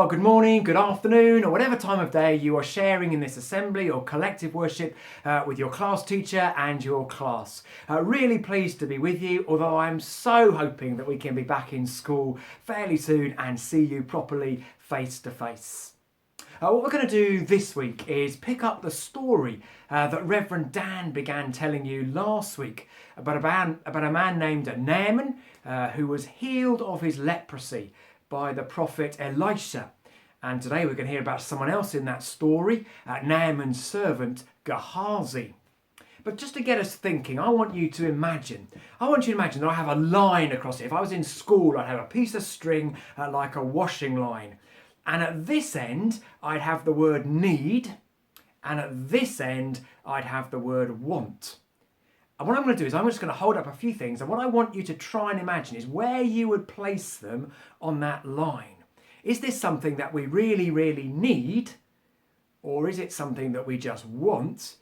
well, good morning, good afternoon, or whatever time of day you are sharing in this assembly or collective worship with your class teacher and your class. Really pleased to be with you, although I'm so hoping that we can be back in school fairly soon and see you properly face to face. What we're going to do this week is pick up the story that Reverend Dan began telling you last week about a man named Naaman who was healed of his leprosy by the prophet Elisha. And today we're going to hear about someone else in that story, Naaman's servant Gehazi. But just to get us thinking, I want you to imagine that I have a line across it. If I was in school, I'd have a piece of string like a washing line. And at this end, I'd have the word need. And at this end, I'd have the word want. And what I'm going to do is I'm just going to hold up a few things. And what I want you to try and imagine is where you would place them on that line. Is this something that we really, really need? Or is it something that we just want,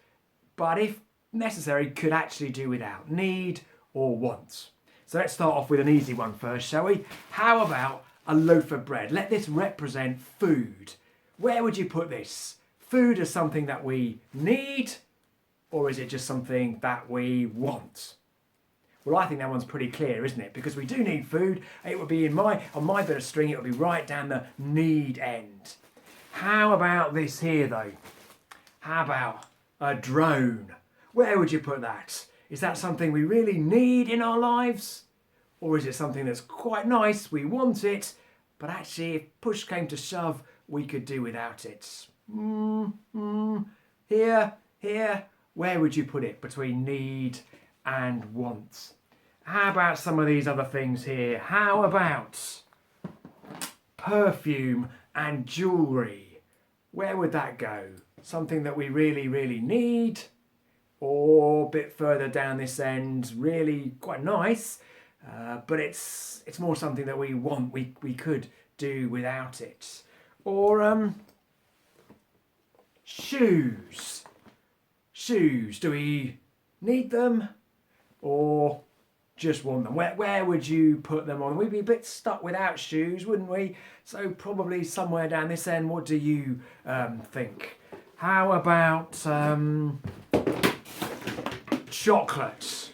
but if necessary, could actually do without? Need or want? So let's start off with an easy one first, shall we? How about a loaf of bread? Let this represent food. Where would you put this? Food is something that we need, or is it just something that we want? Well, I think that one's pretty clear, isn't it? Because we do need food. It would be on my bit of string, it would be right down the need end. How about this here though? How about a drone? Where would you put that? Is that something we really need in our lives? Or is it something that's quite nice, we want it, but actually if push came to shove, we could do without it? Here, where would you put it between need and want? How about some of these other things here? How about perfume and jewellery? Where would that go? Something that we really, really need? Or a bit further down this end, really quite nice, but it's more something that we want, we could do without it. Or shoes. Shoes, do we need them or just want them? Where would you put them on? We'd be a bit stuck without shoes, wouldn't we? So probably somewhere down this end. What do you think? How about chocolate?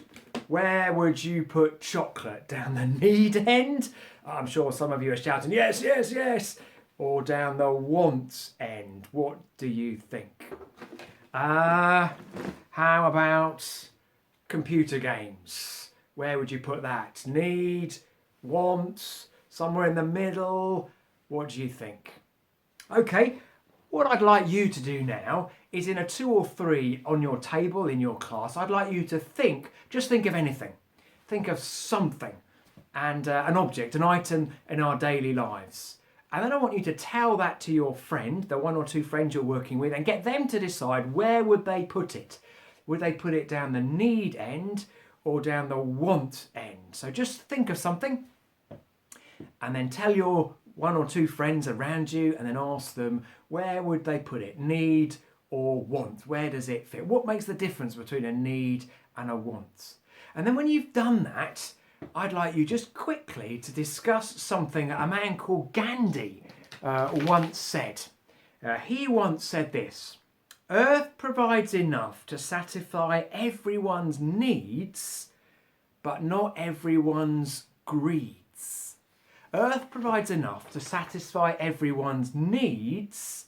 Where would you put chocolate? Down the need end? I'm sure some of you are shouting, yes, yes, yes. Or down the want end? What do you think? How about computer games? Where would you put that? Need, want, somewhere in the middle? What do you think? Okay, what I'd like you to do now is in a 2 or 3 on your table in your class, I'd like you to just think of anything. Think of something and an object, an item in our daily lives. And then I want you to tell that to your friend, the 1 or 2 friends you're working with, and get them to decide where would they put it. Would they put it down the need end or down the want end? So just think of something and then tell your 1 or 2 friends around you and then ask them where would they put it, need or want? Where does it fit? What makes the difference between a need and a want? And then when you've done that, I'd like you just quickly to discuss something that a man called Gandhi once said. He once said this: Earth provides enough to satisfy everyone's needs, but not everyone's greeds. Earth provides enough to satisfy everyone's needs,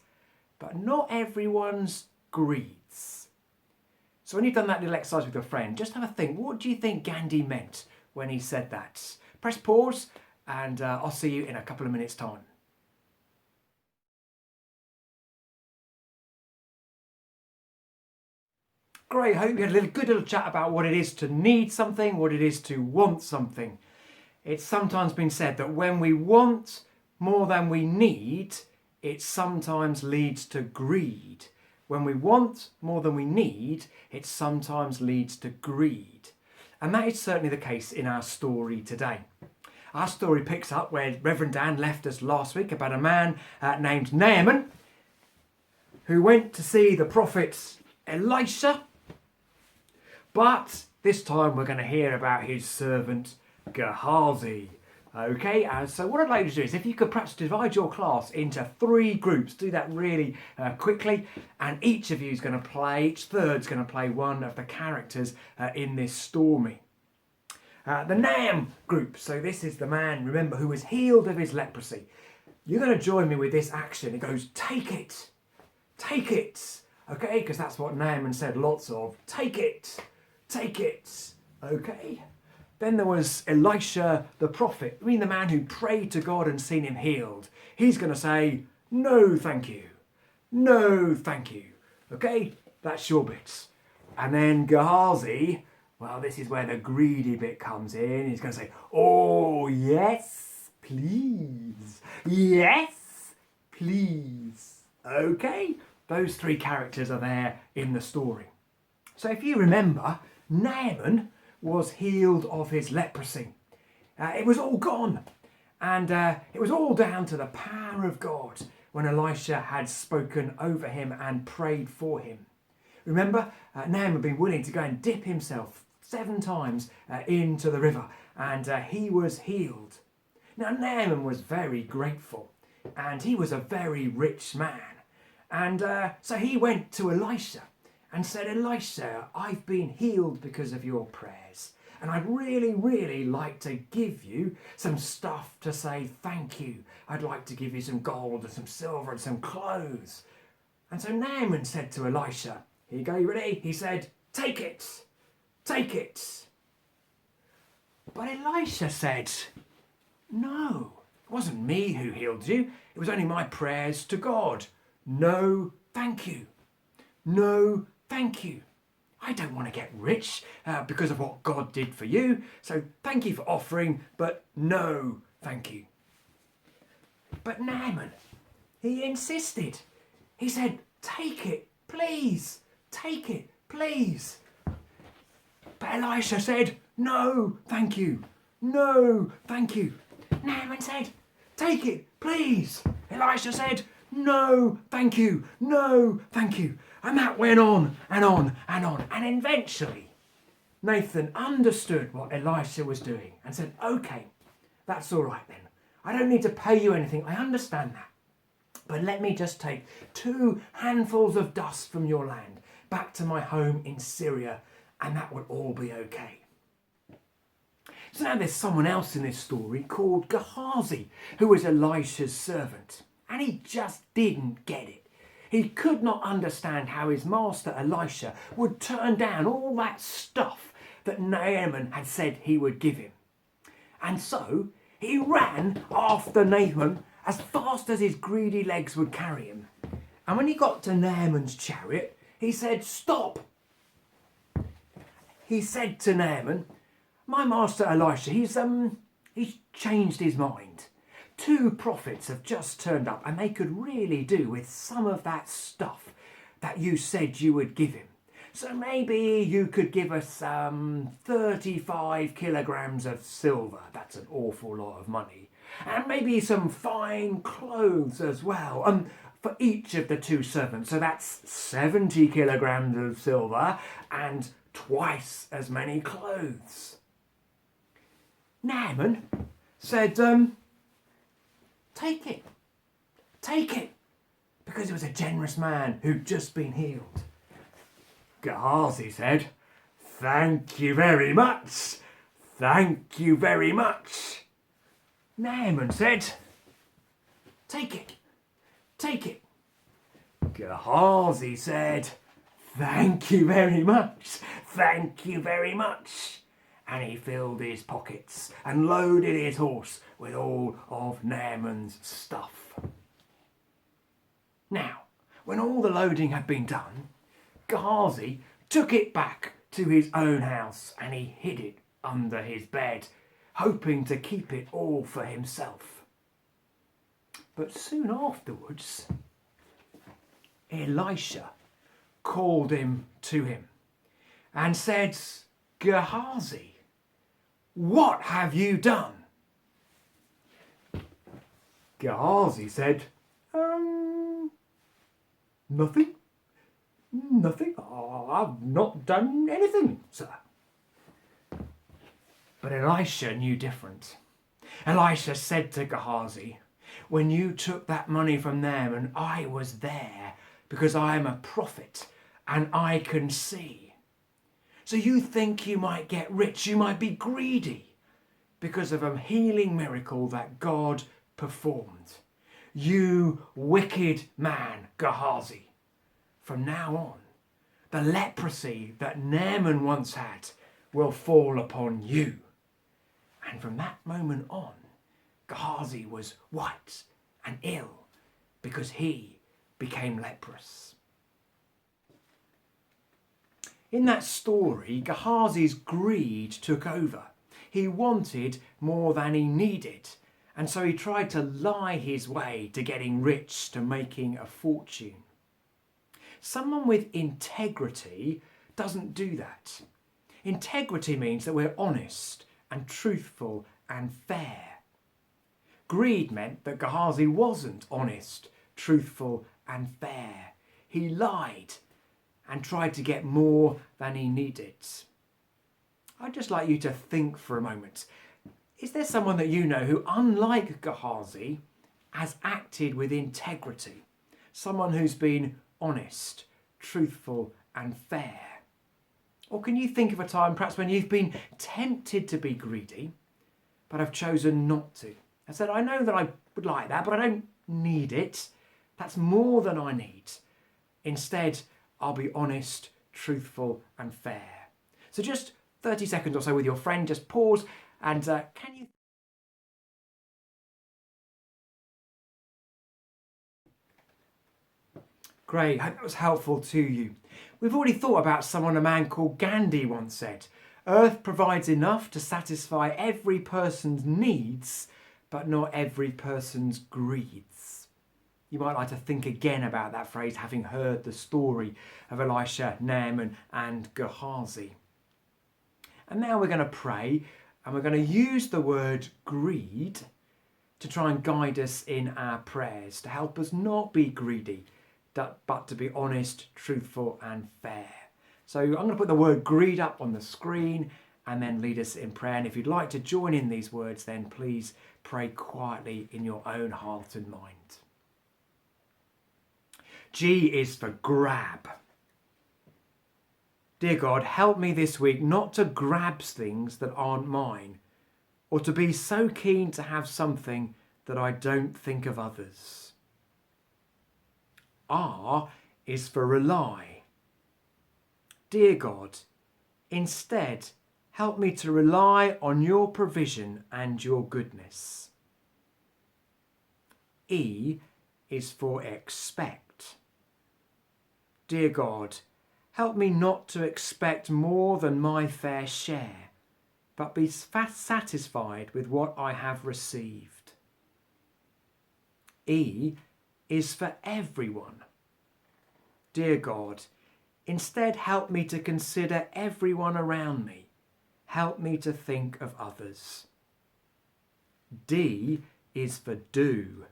but not everyone's greeds. So when you've done that little exercise with your friend, just have a think. What do you think Gandhi meant when he said that? Press pause and I'll see you in a couple of minutes' time. Great, I hope you had a good little chat about what it is to need something, what it is to want something. It's sometimes been said that when we want more than we need, it sometimes leads to greed. When we want more than we need, it sometimes leads to greed. And that is certainly the case in our story today. Our story picks up where Reverend Dan left us last week about a man named Naaman who went to see the prophet Elisha. But this time we're going to hear about his servant Gehazi. Okay, so what I'd like you to do is if you could perhaps divide your class into 3 groups, do that really quickly, and each of you is going to play, each third's going to play one of the characters in this story. The Nahum group, so this is the man, remember, who was healed of his leprosy. You're going to join me with this action. It goes, take it, okay, because that's what Naaman said lots of, take it, okay. Then there was Elisha the prophet, the man who prayed to God and seen him healed. He's going to say, no thank you, okay, that's your bit. And then Gehazi, well, this is where the greedy bit comes in. He's going to say, oh, yes, please. Okay, those 3 characters are there in the story. So if you remember, Naaman was healed of his leprosy. It was all gone. And it was all down to the power of God when Elisha had spoken over him and prayed for him. Remember, Naaman had been willing to go and dip himself 7 times into the river, and he was healed. Now, Naaman was very grateful, and he was a very rich man. And so he went to Elisha and said, Elisha, I've been healed because of your prayers, and I'd really like to give you some stuff to say thank you. I'd like to give you some gold and some silver and some clothes. And so Naaman said to Elisha, here you go, you ready? He said, take it. But Elisha said, no, it wasn't me who healed you. It was only my prayers to God. No, thank you. I don't want to get rich because of what God did for you. So thank you for offering, but no, thank you. But Naaman, he insisted. He said, take it, please. But Elisha said, no, thank you. Naaman said, take it, please. Elisha said, no, thank you. And that went on and on. And eventually, Nathan understood what Elisha was doing and said, okay, that's all right then. I don't need to pay you anything. I understand that. But let me just take 2 handfuls of dust from your land back to my home in Syria, and that would all be okay. So now there's someone else in this story called Gehazi, who was Elisha's servant. And he just didn't get it. He could not understand how his master Elisha would turn down all that stuff that Naaman had said he would give him. And so he ran after Naaman as fast as his greedy legs would carry him. And when he got to Naaman's chariot, he said, stop. He said to Naaman, my master Elisha, he's changed his mind. 2 prophets have just turned up and they could really do with some of that stuff that you said you would give him. So maybe you could give us 35 kilograms of silver. That's an awful lot of money. And maybe some fine clothes as well for each of the 2 servants. So that's 70 kilograms of silver and twice as many clothes. Naaman said, take it, because he was a generous man who'd just been healed. Gehazi said, thank you very much. Naaman said, take it. Gehazi said, thank you very much. And he filled his pockets and loaded his horse with all of Naaman's stuff. Now, when all the loading had been done, Gehazi took it back to his own house and he hid it under his bed, hoping to keep it all for himself. But soon afterwards, Elisha called him to him and said, Gehazi, what have you done? Gehazi said, nothing. I've not done anything, sir. But Elisha knew different. Elisha said to Gehazi, when you took that money from them and I was there because I am a prophet and I can see. So you think you might get rich, you might be greedy because of a healing miracle that God performed. You wicked man, Gehazi. From now on, the leprosy that Naaman once had will fall upon you. And from that moment on, Gehazi was white and ill because he became leprous. In that story, Gehazi's greed took over. He wanted more than he needed, and so he tried to lie his way to getting rich, to making a fortune. Someone with integrity doesn't do that. Integrity means that we're honest and truthful and fair. Greed meant that Gehazi wasn't honest, truthful and fair. He lied and tried to get more than he needed. I'd just like you to think for a moment. Is there someone that you know who, unlike Gehazi, has acted with integrity? Someone who's been honest, truthful and fair? Or can you think of a time perhaps when you've been tempted to be greedy, but have chosen not to? I said, I know that I would like that, but I don't need it. That's more than I need. Instead, I'll be honest, truthful and fair. So just 30 seconds or so with your friend, just pause and can you... Great, I hope that was helpful to you. We've already thought about someone a man called Gandhi once said, Earth provides enough to satisfy every person's needs, but not every person's greeds. You might like to think again about that phrase, having heard the story of Elisha, Naaman and Gehazi. And now we're going to pray, and we're going to use the word greed to try and guide us in our prayers, to help us not be greedy, but to be honest, truthful and fair. So I'm going to put the word greed up on the screen and then lead us in prayer. And if you'd like to join in these words, then please pray quietly in your own heart and mind. G is for grab. Dear God, help me this week not to grab things that aren't mine, or to be so keen to have something that I don't think of others. R is for rely. Dear God, instead, help me to rely on your provision and your goodness. E is for expect. Dear God, help me not to expect more than my fair share, but be satisfied with what I have received. E is for everyone. Dear God, instead help me to consider everyone around me. Help me to think of others. D is for do.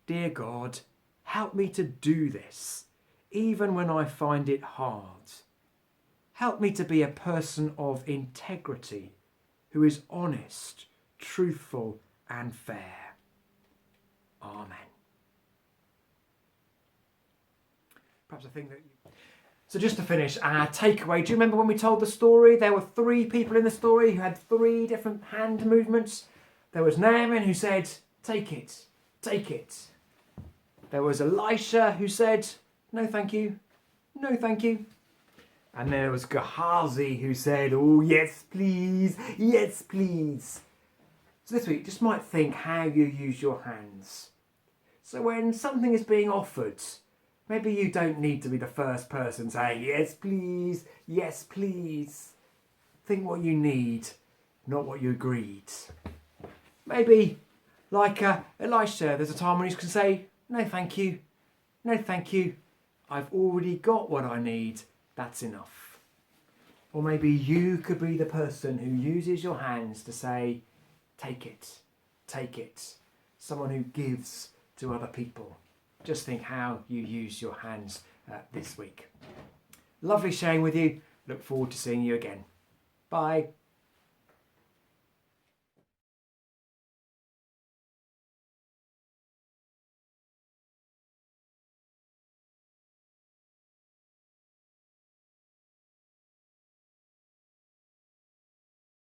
Dear God, help me to do this, even when I find it hard. Help me to be a person of integrity, who is honest, truthful and fair. Amen. Perhaps I think that... So just to finish, our takeaway. Do you remember when we told the story? There were 3 people in the story who had 3 different hand movements. There was Naaman who said, take it, take it. There was Elisha who said, no thank you, no thank you. And there was Gehazi who said, oh yes please, yes please. So this week, just might think how you use your hands. So when something is being offered, maybe you don't need to be the first person saying, yes please, yes please. Think what you need, not what you agreed. Maybe, like Elisha, there's a time when you can say, no thank you, no thank you. I've already got what I need, that's enough. Or maybe you could be the person who uses your hands to say, take it, take it. Someone who gives to other people. Just think how you use your hands this week. Lovely sharing with you. Look forward to seeing you again. Bye.